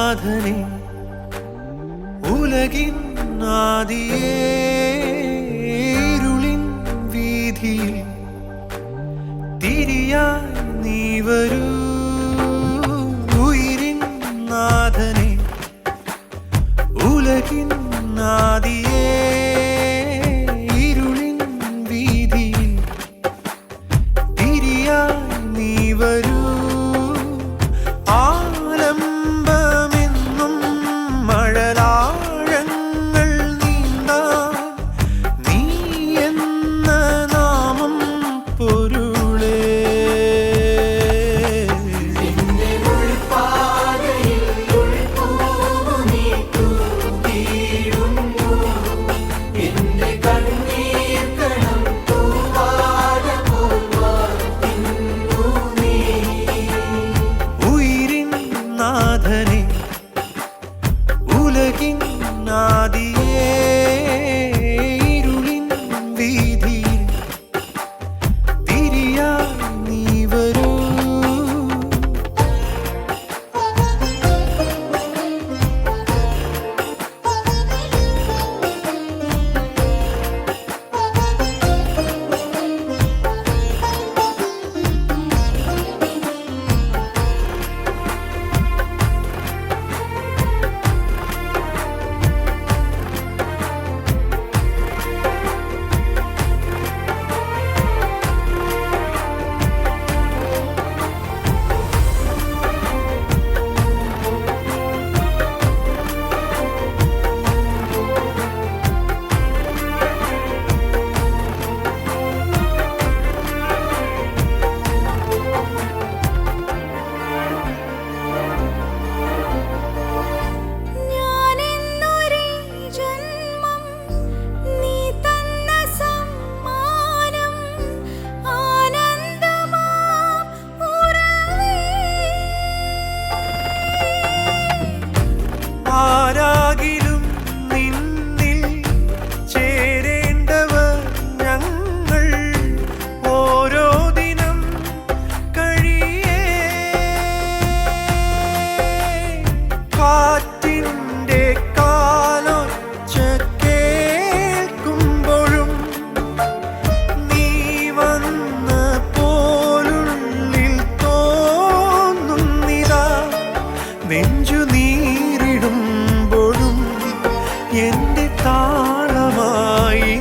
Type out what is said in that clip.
നാഥനെ ഉലകിൻ ആദിയേ ഇരുളിൻ വീതിയിൽ തിരിയായി നീ വരൂ ഉയിരിൻ നാഥനെ ഉലകിൻ ആദിയേ ഇരുളിൻ വീതിയിൽ തിരിയായി നീ വരൂ നാഥനെ ഉലകിൻ ആദിയേ ഇരുളിൻ വീതിയിൽ തിരിയായി നീ വരൂ ആരാകിലും നിന്നിൽ ചേരേണ്ടവർ ഞങ്ങൾ ഓരോ ദിനം കഴിയേ കാറ്റിൻ്റെ കാലൊച്ച കേൾക്കുമ്പോഴും നീ വന്ന പോലുള്ളിൽ തോന്നുന്നിതാ നെഞ്ചു നീരിടുമ്പോഴും എന്റെ താളമായി